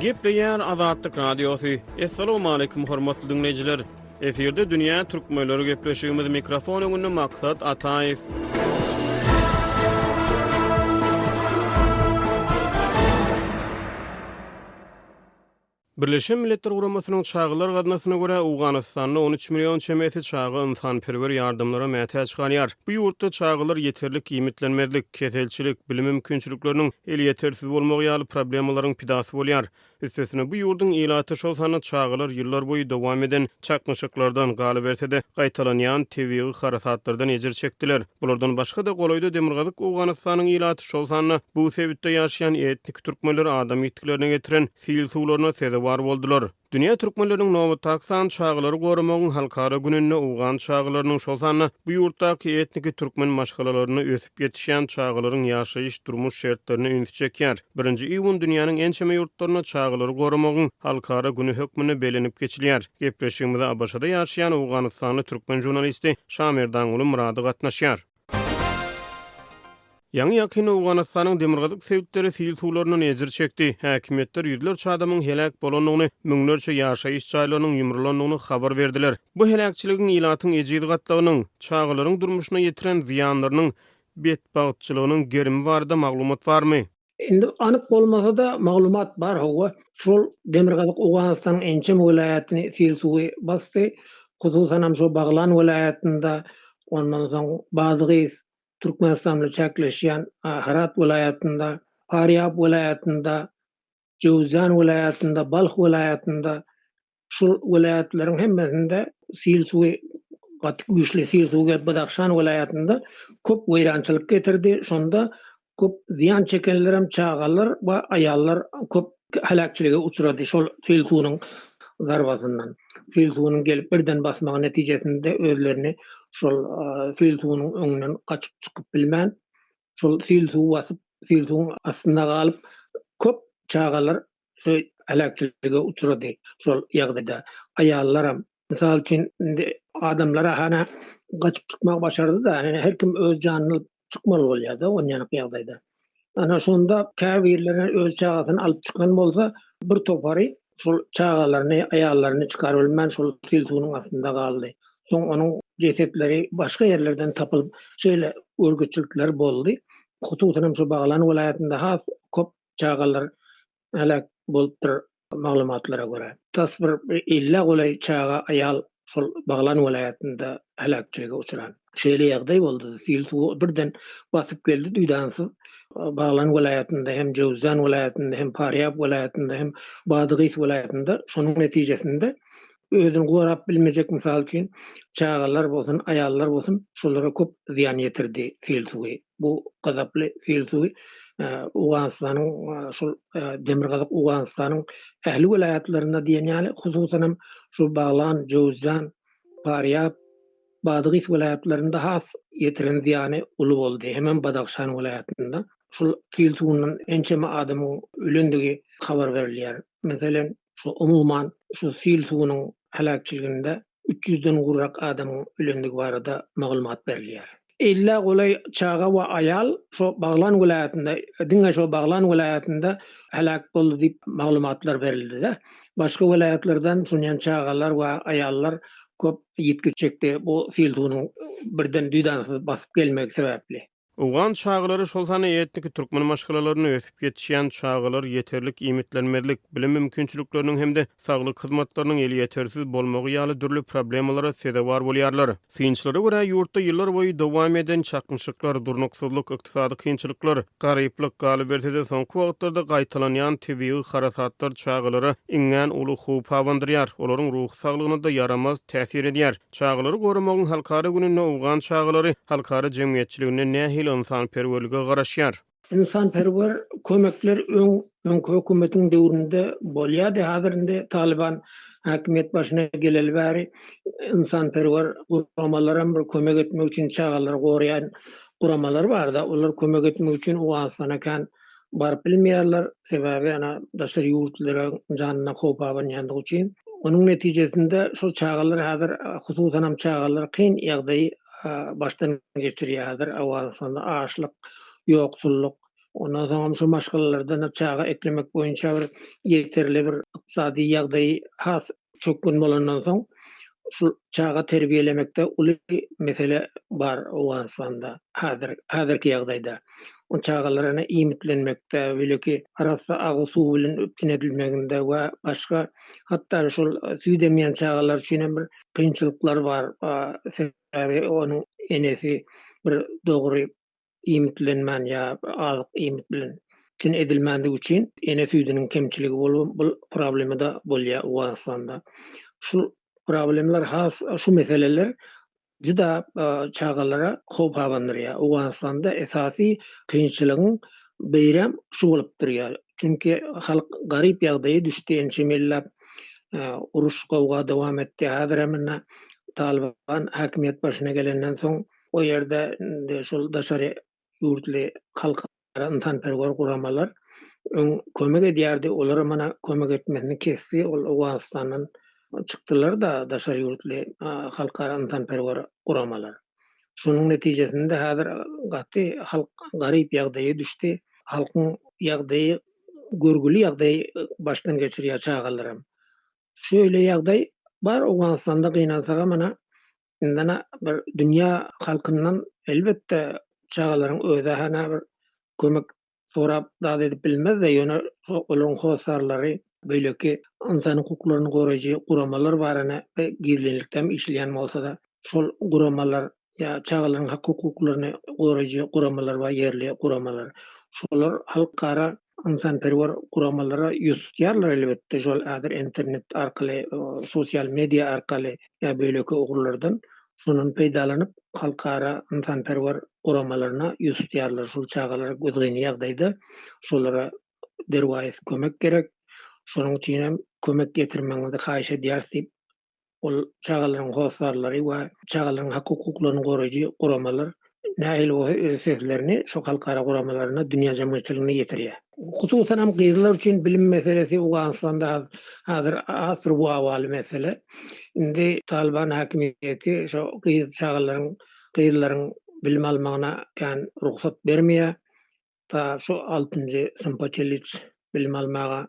Gepleýär Azatlyk Radiosu. Assalamu alaykum hormatly dinleyijiler. Eferde dünýä türkmenleri gepleşigimiz mikrofon öňünde maksat Ataýew. Birleşen Milletler Guramasynyň çağılar gadnasyna görä Awganystanda 13 million çemesi çağı insanperwer ýardymlara mätäç çykanýar. Bu ýurtda çağılar ýeterlik giýmitlenmezlik, keselçilik, bilim mümkinçilikleriniň el ýetersiz bolmagy ýaly problemlaryň pidasy bolýar. Üstesine bu ýurdun ilaty şol sany çağılar ýyllar boýy dowam eden çakmyşyklardan galyp ertede gaýtalanýan tebigy harasatlardan ejir çekdiler. Bulardan başga da golaýda demirgazyk Awganystanyň ilaty şol sany bu sebitde ýaşaýan etnik türkmenler adam ýetkilerine getiren sil suwlaryna var boldular. Dünya türkmenleriniň nomy taksan çağılary goramagyň halkara gününe Awgan çağılarynyň şol sany bu ýurtdaky etnik türkmen maşgalalaryny ösüp ýetişýän çağılaryň ýaşaýyş durmuş şertlerini ünsi çekýär. 1-nji iýun dünýäniň en çeme ýurtlaryna çağılary goramagyň halkara günü hökmüne belenip geçilýär. Gepleşigimizde Abaşada ýaşaýan Awganystanly türkmen jurnalisti Şamerdan uly Murady gatnaşýar. Ýa-ni ýakyn Awganystanyň demirgazyk sebitleri sil suwlaryny ejir çekdi. Häkimetler ýüzlerçe adamyň helak bolanyny, müňlerçe ýaşaýyş çaýlarynyň ýumrulanyny habar berdiler. Bu helakçylygyň ilatyň ejidi gatlagynyň, çağılaryň durmuşyna ýetiren ziýanlarynyň betbagatçylygynyň gerimi barada maglumat barmy? Indi anyk bolmasa da maglumat bar howa. Şol demirgazyk Awganystanyň ençem welaýatyny sil suwy basdy. Hususan hem şo Baglan welaýatynda, ondan soň Bazgys Türkmenistanly çäkleşýän Herat welaýatynda, Faryab welaýatynda, Jowzan welaýatynda, Balx welaýatynda şol welaýatlariň hemmesinde sil suwy güýçli sil suwy Badaxşan welaýatynda köp weýrançylyk getirdi. Şonda köp ziýan çekenler hem çağalar we aýallar köp helakçylyga uçrady şol sil suwynyň zarbasyndan. Sil suwynyň gelip birden basmagy netijesinde özlerini şol sil suwynyň öňünden gaçyp çykyp bilmän, şol sil suwy basyp, sil suwyň astynda galyp köp çağalar şo helakçylyga uçrady şol ýagdaýda. Aýallar hem misal üçin adamlar hana gaçyp çykmak başardy da, her kim öz janyny çykmaly bolýar-da oňanyk ýagdaýda. Ana şonda käbirler öz çağasyny alyp çykan bolsa, bir topary şol çağalaryny, aýallaryny çykaryp bilmän şol sil suwynyň astynda galdy. Soň onuň jesetleri başga ýerlerden tapylyp şeýle örgütçilikler boldy. Hususan şu Baglan welaýatynda has köp çağalar helak bolupdyr maglumatlara görä. Tasbir 50 golay çağa aýal şol Baglan welaýatynda helakçylyga uçran. Şeýle ýagdaý boldy. Sil suwy birden basyp geldi duýdansyz. Baglan welaýatynda hem Jowzan welaýatynda hem Faryab welaýatynda hem Bazgys welaýatynda şonuň netijesinde özüni gorap bilmejek misal üçin çağalar bolsun, aýallar bolsun şolara köp ziýan ýetirdi sil suwy. Bu gazaply sil suwy Awganystanyň şol demirgazyk Awganystanyň ähli welaýatlaryna diýen ýaly hususan hem şu Baglan, Jowzan, Faryab, Bazgys welaýatlarynda has ýetiren ziýany uly boldy. Hemen Badaxşan welaýatynda şol sil suwynyň ençeme adamyň ölendigi habar berilýär. Meselen şu umuman şu sil suwynyň helakçyliginde 300-den gurrak adamyň ölendigi barada maglumat berilýär. 50 golay çağa we aýal şo Baglan welaýatynda, diňe şo Baglan welaýatynda helak boldy diýip maglumatlar berildi-de. Başga welaýatlardan şunyan çağalar we aýallar köp ýetgiçekdi bu sil suwynyň birden duýdansyz basyp gelmegi sebäpli. Awgan çağılary şol sany etnik türkmen maşgalalaryny ösüp ýetişýän çağılar ýeterlik iýmitlenmezlik, bilim mümkinçilikleriniň hemde saglyk hyzmatlarynyň eli ýetersiz bolmagy ýaly dürli problemlara sebäp bolýarlar. Synçylary görä ýurtda ýyllar boýy dowam eden çakmyşyklar, durnuksuzlyk, ykdysady kynçylyklar, garyplyk galyp berdi. Soňky wagtlarda gaýtalanýan tebigy harasatlar çağılary iňňän uly hup hawandyrýar. Olaryň ruh saglygyna da yaramaz täsir edýär. Çağılary goramagyň halkara gününe Awgan çağılary halkara jemgyýetçiligine nähili insanperwerlige garaşýar. İnsanperwer kömekler öňkü hökümetiň döwründe bolýardy. Hazırda Taliban häkimet başyna geleli bäri insanperwer guramalar bir kömek etmek üçin çağalar gorýan guramalar bar-da. Olar kömek etmek üçin Awganystana kan baryp bilmeýärler. Sebäbi ana daşary ýurtlara janyna howp abanýandygy üçin. Onuň netijesinde şu çağalar hazır hususan hem çağalar kyn ýagdaý başdan geçirýärdir. Awganystanda açlyk, ýoksulluk, Ondan soňra şu maşgalalardan çağa eklemek boýunça bir ýeterli bir ykdysady ýagdaý has çökgün bolandan soň şu çağa terbiýelemekde uly mesele bar Owganistanda häzirki ýagdaýda. O çağalaryna iýmitlenmekde, belki arasy agy suw bilen öpçünedilmeginde we başga hatda şol süýdemeýän çağalar üçin bir kynçylyklar bar. Sebäbi onuň enesi bir dogry iýmitlenmän ýa azyk iýmit bilen tin edilmänligi üçin ene süýdüniň kemçiligi bolup bu problemi da bolýar Owganistanda. Şu problemler has şu meseleler juda çağalara hop habanyrýar. Owganistanda esasy kynçylygyň beýrem şu bolup durýar. Çünki halk garyp ýagdaýa düşdi, ençemellap uruş gowga dowam etdi. Häzir hem Taliban häkimiýet başyna gelenden soň o ýerde şol daşary ýurtly halkara insanperwer guramalar kömek edýärdi. Olar mana kömek etmesini kesdi. Ol Owganistanyň çykdylar da daşary ýurtly halkara insanperwer guramalar. Şonuň netijesinde häzir gaty halk garyp ýagdaýa düşdi. Halkyň ýagdaýy görgüli ýagdaý başdan geçirýär çağalaram. Şöyle ýagdaý bar Owganistanda gynansaga mana indana bir dünýä halkyndan elbetde çağalaryň öze hana bir kömek sorap dad edip bilmezde ýöne olaryň howsarlary beýleki insan hukuklaryny goraýjy guramalar barana girlenlikden işleýän bolsa-da şol guramalar ýa çağalaryň hukuklaryny goraýjy guramalar we ýerli guramalar şolar halkara insanperwer guramalara ýüz tutýarlar elbetde. Şol häzir internet arkaly, sosial media arkaly ýa beýleki ugurlardan şonun peýdalanyp halkara insanperwer guramalaryna ýüz tutýarlar. Şol çağalara gözgeni ýagdaýda şolara derwäs kömek gerek. Şonuň üçin hem kömek getirmeňizi haýyş edýärsip ol çağalaryň howsarlary we çağalaryň hukuklaryny goraýjy guramalar nähili o seslerini şu halkara guramalarına dünýä jamaatçylygyna ýetirýär. Hususan hem gyzlar üçin bilim meselesi Owganistanda häzir asr bu awaly mesele. Indi Taliban häkimiýeti şu gyzlaryň bilim almagyna kan ruhsat bermeýär. Ta şu 6-njy sınıfa çeliç bilim almaga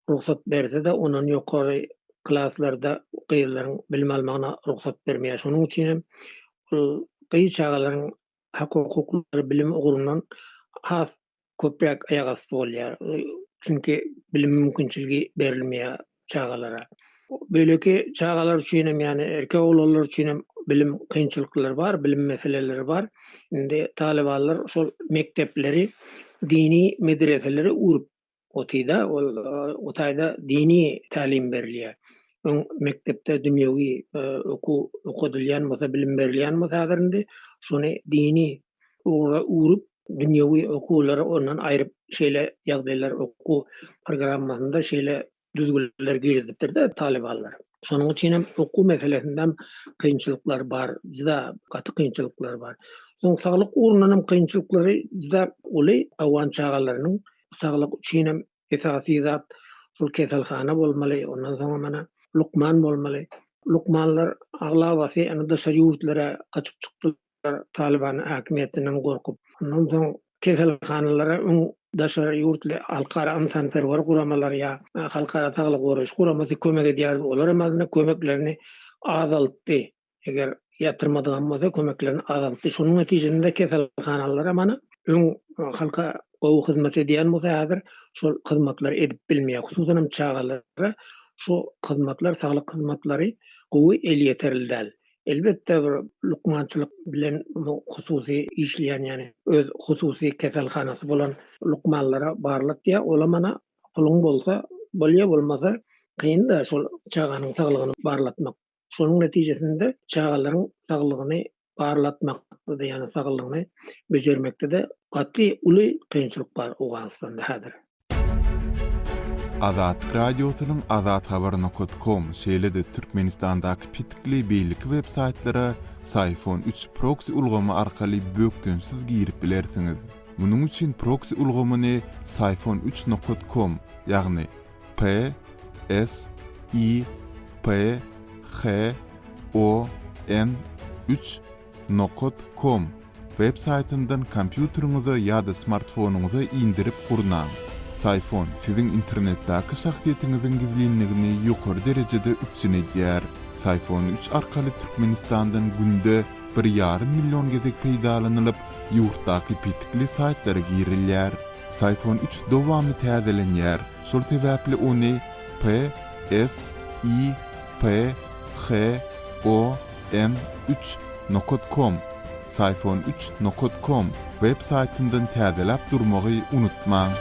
ruhsat berse de onuň ýokary klaslarda gyzlaryň bilim almagyna ruhsat bermeýär. Şonuň üçin hem gyz çağalaryň hukuklary bilim ugurundan has köpräk aýak asty bolýar. Çünki bilim mümkinçiligi berilmeýär çağalara. Beýleki çağalar üçin hem ýani erkek oglanlar üçin hem bilim kynçylyklary bar, bilim meseleleri bar. Indi talibanlar şol mektepleri, dini medreseleri urup otýda, otayda dini talim berilýär. Mektepde dünýäwi okudylýan bolsa, bilim berilýän bolsa häzirinde şonu dini urup dünýäwi okulary ondan aýryp şeýle ýagdaýlar oku programmasynda şeýle düzgünler girdipdir de talibanlar. Şonuň üçin hem oku meselesinden kynçylyklar bar, juda gaty kynçylyklar bar. Soň saglyk urundan kynçylyklary juda uly awan çağalarynyň saglyk üçin hem esasy zat şol keselhana bolmaly, ondan soň mana lukman bolmaly. Lukmanlar aglabasy any daşary ýurtlara gaçyp çykdylar Taliban häkimiýetinden gorkup. Ondan soň keselhanalara daşary ýurtly halkara insanperwer guramalar ýa halkara saglyk goraýjy guramasy kömek edýär. Olar hem kömeklerini azaltdy. Eger ýatyrmadygan bolsa kömeklerini azaltdy. Şonuň netijesinde keselhanalara mana halka gowy hyzmat edýän bolsa häzir şol hyzmatlar edip bilmeýär. Hususan hem çağalara şu hyzmatlar, saglyk hyzmatlary gowy el ýeterildi. Elbetde bir lukmançylyk bilen hususy işleýän ýani öz hususy keselhanasy bolan lukmanlara barlyk ýa ola mana pulyň bolsa bolýa bolmasa kyn da şol çağanyň saglygyny barlatmak. Şonuň netijesinde çağalaryň saglygyny barlatmak ýani saglygyny bejermekde de gaty uly kynçylyk bar Owganistanda häzir. Azat radiosynyň azathabar.com şeýle-de Türkmenistandaky pitikli beýlik websaytlara Sayfon 3 proxy ulgamy arkaly bökdönsiz girip bilersiňiz. Munuň üçin proxy ulgamyny sayfon3.com ýagny PSIPHON3.com web saytyndan kompýuteriňize ýa-da smartfonuňyza indirip gurnaň. Sayfon sizin internetdäki şahsiýetiňiziň gizlinligini ýokary derejede üçin edýär. Sayfon 3 arkaly Türkmenistandan günde 1,5 milyon gezek peýdalanylyp, ýurtdaky pitikli saytlara girilýär. Sayfon 3 dowamly täzelenýär. Şol sebäpli ony sayfon3.com sayfon3.com web saytyndan täzelep durmagy unutmaň.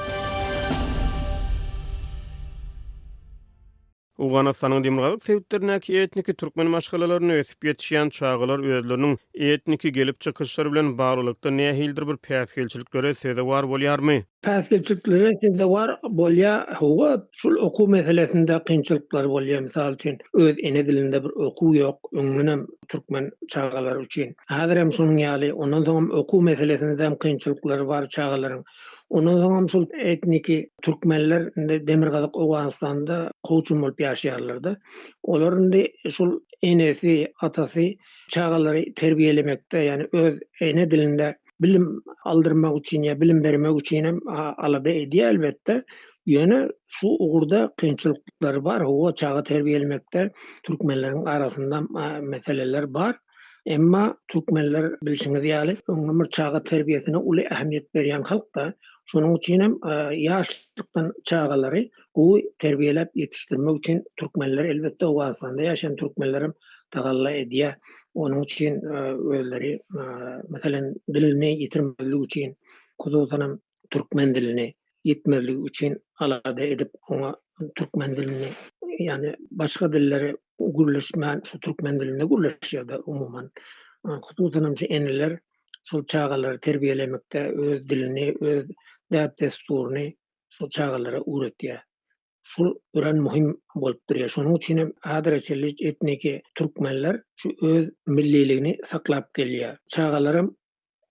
Uganistanyň Demirgazyk sewtlerindäki etniki türkmen maşgalalaryny ösüp ýetişýän çağılar özleriniň etniki gelip çykyşlary bilen baglykda nähildir bir päsgelçiliklere söze war bolýarmy? Päsgelçiliklere de var bolýa, howa şol okuw meselesinde kynçylyklar bolýar. Misal üçin öz ene dilinde bir okuw ýok, öňünem türkmen çağalar üçin. Häzir hem şonuň ýaly, ondan soň okuw meselesinde hem kynçylyklar bar çağalaryň. Ondan soň şol etniki türkmenler Demirgazyk Owganystanda goýçun bolup ýaşaýarlar-da. Olaryň şol enesi, atasy çağalary terbiýelemekde, ýani öz ene dilinde bilim aldırmak üçin ya bilim bermek üçin hem alada edýär elbetde. Ýöne şu ugurda kynçylyklar bar, o çağa terbiýelemekde türkmenleriň arasynda meseleler bar. Emma türkmenler bilişiňiz ýaly öňüme çağa terbiýesine uly ähmiýet berýän halkda. Şonuň üçin hem ýaşlykdan çağalary o terbiýelep ýetişdirmek üçin türkmenler elbetde Owganystanda ýaşaýan türkmenlerim tagalla edýär. Onun için özleri meselen dilini yitirmeli için kudutanam Türkmen dilini yitmeli için alada edip ona Türkmen dilini yani başka dilleri gürleşmen şu Türkmen diline gürleşiyor da umuman kudutanam enler şu çağaları terbiyelemekte öz dilini öz däp desturunu şu çağalara öğretiyor. Şu ören muhim bolup durýar. Şonuň üçin hem adreçelik etniki türkmenler şu öz milliligini saklap gelýär. Çağalarym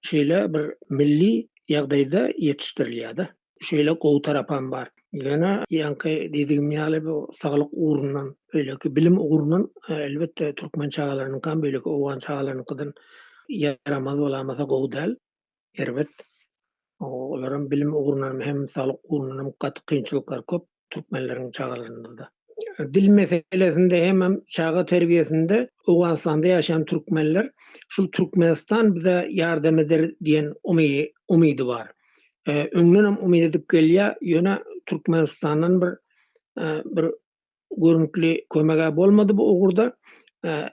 şeýle bir milli ýagdaýda ýetişdirilýär. Şeýle gowy tarapan bar. Ýöne ýanky dediğim ýaly bu saglyk ugrundan, öýleki bilim ugrundan elbetde türkmen çağalarynyň kan beýleki owan çağalarynyňkydan ýaramaz bolamasa gowy däl. Elbet olaryň bilim ugrundan hem saglyk ugrundan gaty kynçylyklar köp. Türkmenlerin çağalarında da. Dil meselesinde hem çağa terbiyesinde Owganystanda ýaşaýan türkmenler şu Türkmenistan bize yardım eder diýen umydy bar. Öňden umyt edip gelýär, ýöne Türkmenistanyň bir görnükli kömegi bolmady bu ugurda.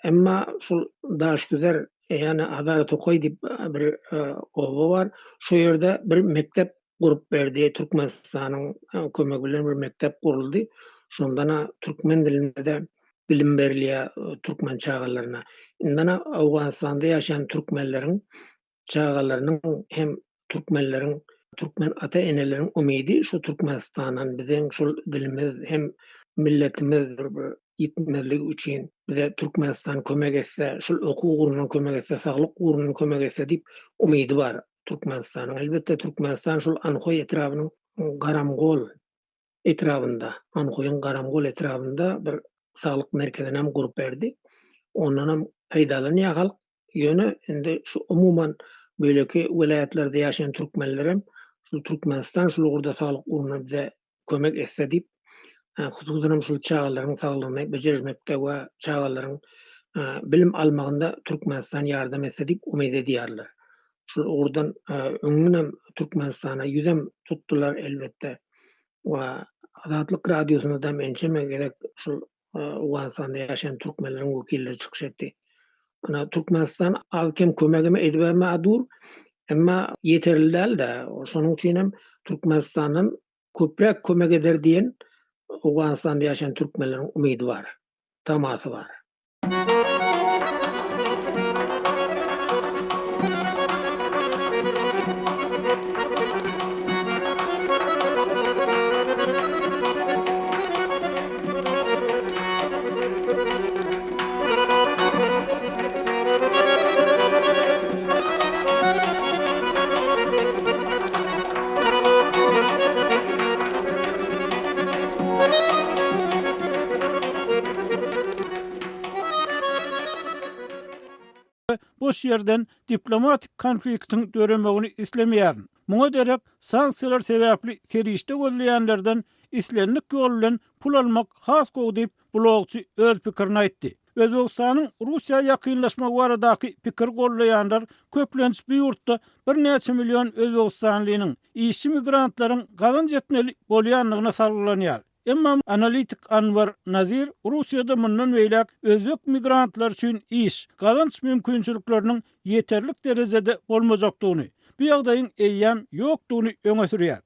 Emma şol daşgüzer ýani Adalet Tokoy diýip bir oba bar. Şu ýerde bir mektep gurup berdi. Türkmenistanyň kömegi bilen bir mektep guruldy. Şondana türkmen dilinde de bilim berilýär türkmen çağalaryna. Indana Owganystanda ýaşaýan türkmenleriň çağalarynyň hem türkmenleriň türkmen ata eneleriň umydy şu Türkmenistanyň biziň şol dilimiz hem milletimiz bir ýitmezligi üçin bize Türkmenistan kömek etse, şol okuw ugrundan kömek etse, saglyk ugrundan kömek etse diýip umydy bar. Türkmenistanyň elbetde Türkmenistan şol Anhoy etrabynyň Garamgol etrabynda, Anhoy'un Garamgol etrabynda bir saglyk merkezine hem gurup berdi. Ondan hem peýdalanýar halk. Ýöne indi şu umuman beýleki welaýatlerde ýaşaýan türkmenler şu Türkmenistan şol ugurda saglyk ugrundan bize kömek etse diýip hususan şu çağalaryň saglygyny bejermekde we çağalaryň bilim almagynda Türkmenistan ýardam etse diýip umyt edýärler. Şu oradan öňünem Türkmenistana ýüzem tutdular elbetde. Wa Azatlyk radiosuna da mençeme gerek şu Owganystanda ýaşaýan türkmenleriň wekilleri çykyş etdi. Ana Türkmenistan alkem kömegime edibärme dur, emma ýeterli däl-de. Şonuň üçin hem Türkmenistanyň köprek kömek eder diýen Owganystanda ýaşaýan türkmenleriň umydy bar. Tamasy bar. boş yerden diplomatik konfliktin döremegini islemeýär. Muňa derek sanksiýalar sebäpli kerişde gözleýänlerden islenlik ýol bilen pul almak has goýup blogçy öz pikirini aýtdy. Özbekistanyň Russiýa ýakynlaşmak baradaky pikir gollaýanlar köplenç bu ýurtda bir neçe million Özbekistanlynyň işçi migrantlaryň gazanç etmeli bolýanlygyna sarglanýar. Emma analitik Anwar Nazir Russiýada mundan beýlek özbek migrantlar üçin iş, gazanç mümkinçilikleriniň ýeterlik derejede bolmajakdygyny, bu ýagdaýyň eýýäm ýokdugyny öňe sürýär.